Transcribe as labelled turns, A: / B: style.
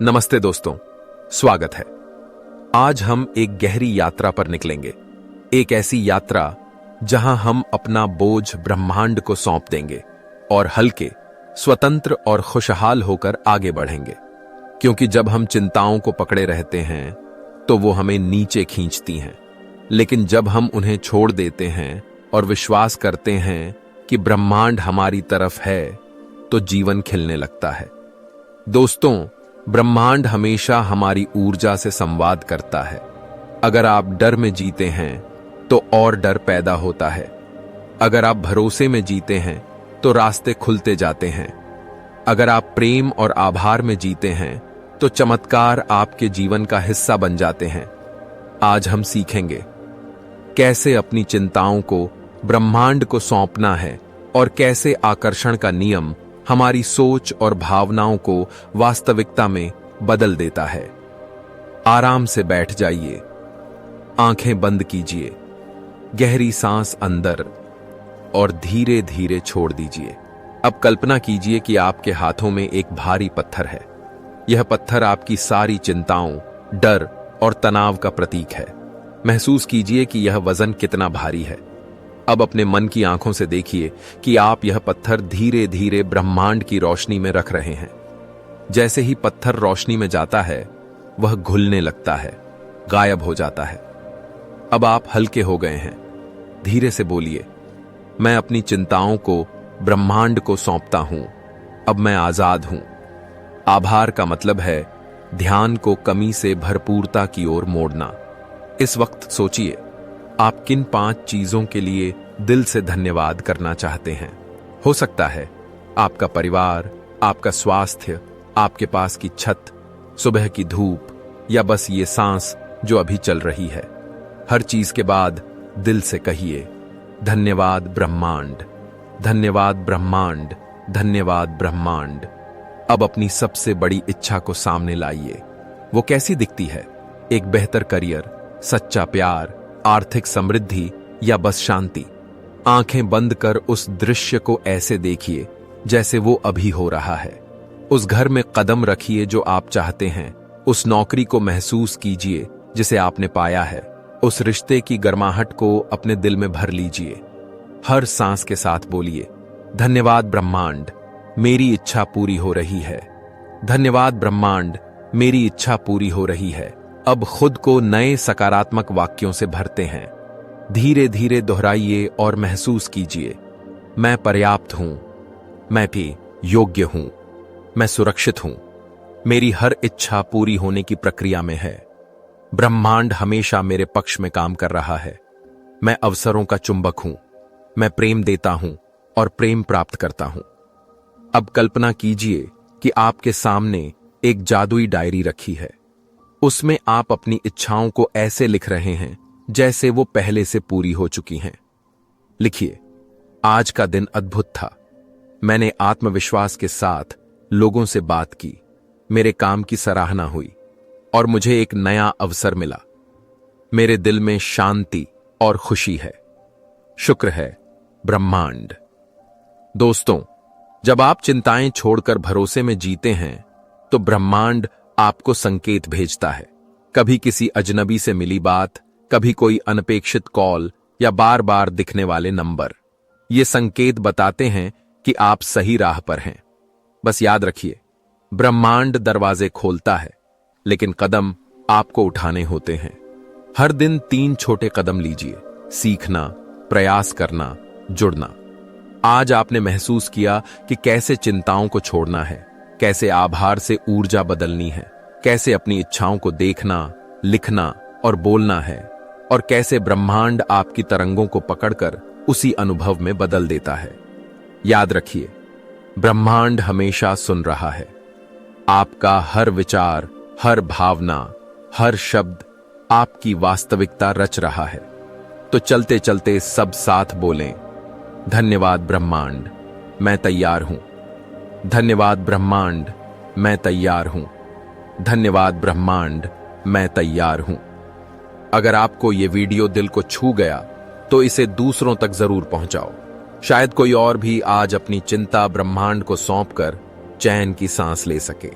A: नमस्ते दोस्तों, स्वागत है। आज हम एक गहरी यात्रा पर निकलेंगे। एक ऐसी यात्रा जहां हम अपना बोझ ब्रह्मांड को सौंप देंगे और हल्के, स्वतंत्र और खुशहाल होकर आगे बढ़ेंगे। क्योंकि जब हम चिंताओं को पकड़े रहते हैं तो वो हमें नीचे खींचती हैं, लेकिन जब हम उन्हें छोड़ देते हैं और विश्वास करते हैं कि ब्रह्मांड हमारी तरफ है तो जीवन खिलने लगता है। दोस्तों, ब्रह्मांड हमेशा हमारी ऊर्जा से संवाद करता है। अगर आप डर में जीते हैं तो और डर पैदा होता है। अगर आप भरोसे में जीते हैं तो रास्ते खुलते जाते हैं। अगर आप प्रेम और आभार में जीते हैं तो चमत्कार आपके जीवन का हिस्सा बन जाते हैं। आज हम सीखेंगे कैसे अपनी चिंताओं को ब्रह्मांड को सौंपना है और कैसे आकर्षण का नियम हमारी सोच और भावनाओं को वास्तविकता में बदल देता है। आराम से बैठ जाइए, आंखें बंद कीजिए, गहरी सांस अंदर और धीरे धीरे छोड़ दीजिए। अब कल्पना कीजिए कि आपके हाथों में एक भारी पत्थर है। यह पत्थर आपकी सारी चिंताओं, डर और तनाव का प्रतीक है। महसूस कीजिए कि यह वजन कितना भारी है। अब अपने मन की आंखों से देखिए कि आप यह पत्थर धीरे धीरे ब्रह्मांड की रोशनी में रख रहे हैं। जैसे ही पत्थर रोशनी में जाता है, वह घुलने लगता है, गायब हो जाता है। अब आप हल्के हो गए हैं। धीरे से बोलिए, मैं अपनी चिंताओं को ब्रह्मांड को सौंपता हूं। अब मैं आजाद हूं। आभार का मतलब है ध्यान को कमी से भरपूरता की ओर मोड़ना। इस वक्त सोचिए, आप किन 5 चीजों के लिए दिल से धन्यवाद करना चाहते हैं। हो सकता है आपका परिवार, आपका स्वास्थ्य, आपके पास की छत, सुबह की धूप या बस ये सांस जो अभी चल रही है। हर चीज के बाद दिल से कहिए, धन्यवाद ब्रह्मांड, धन्यवाद ब्रह्मांड, धन्यवाद ब्रह्मांड। अब अपनी सबसे बड़ी इच्छा को सामने लाइए। वो कैसी दिखती है? एक बेहतर करियर, सच्चा प्यार, आर्थिक समृद्धि या बस शांति? आंखें बंद कर उस दृश्य को ऐसे देखिए जैसे वो अभी हो रहा है। उस घर में कदम रखिए जो आप चाहते हैं। उस नौकरी को महसूस कीजिए जिसे आपने पाया है। उस रिश्ते की गर्माहट को अपने दिल में भर लीजिए। हर सांस के साथ बोलिए, धन्यवाद ब्रह्मांड, मेरी इच्छा पूरी हो रही है। धन्यवाद ब्रह्मांड, मेरी इच्छा पूरी हो रही है। अब खुद को नए सकारात्मक वाक्यों से भरते हैं। धीरे धीरे दोहराइए और महसूस कीजिए, मैं पर्याप्त हूं, मैं भी योग्य हूं, मैं सुरक्षित हूं, मेरी हर इच्छा पूरी होने की प्रक्रिया में है। ब्रह्मांड हमेशा मेरे पक्ष में काम कर रहा है। मैं अवसरों का चुंबक हूं, मैं प्रेम देता हूं और प्रेम प्राप्त करता हूं। अब कल्पना कीजिए कि आपके सामने एक जादुई डायरी रखी है। उसमें आप अपनी इच्छाओं को ऐसे लिख रहे हैं जैसे वो पहले से पूरी हो चुकी हैं। लिखिए, आज का दिन अद्भुत था। मैंने आत्मविश्वास के साथ लोगों से बात की, मेरे काम की सराहना हुई और मुझे एक नया अवसर मिला। मेरे दिल में शांति और खुशी है। शुक्र है ब्रह्मांड। दोस्तों, जब आप चिंताएं छोड़कर भरोसे में जीते हैं तो ब्रह्मांड आपको संकेत भेजता है। कभी किसी अजनबी से मिली बात, कभी कोई अनपेक्षित कॉल या बार बार दिखने वाले नंबर। ये संकेत बताते हैं कि आप सही राह पर हैं। बस याद रखिए, ब्रह्मांड दरवाजे खोलता है, लेकिन कदम आपको उठाने होते हैं। हर दिन 3 छोटे कदम लीजिए, सीखना, प्रयास करना, जुड़ना। आज आपने महसूस किया कि कैसे चिंताओं को छोड़ना है, कैसे आभार से ऊर्जा बदलनी है, कैसे अपनी इच्छाओं को देखना, लिखना और बोलना है, और कैसे ब्रह्मांड आपकी तरंगों को पकड़कर उसी अनुभव में बदल देता है। याद रखिए, ब्रह्मांड हमेशा सुन रहा है। आपका हर विचार, हर भावना, हर शब्द आपकी वास्तविकता रच रहा है। तो चलते चलते सब साथ बोलें, धन्यवाद ब्रह्मांड, मैं तैयार हूं। धन्यवाद ब्रह्मांड, मैं तैयार हूं। धन्यवाद ब्रह्मांड, मैं तैयार हूं। अगर आपको यह वीडियो दिल को छू गया तो इसे दूसरों तक जरूर पहुंचाओ। शायद कोई और भी आज अपनी चिंता ब्रह्मांड को सौंपकर चैन की सांस ले सके।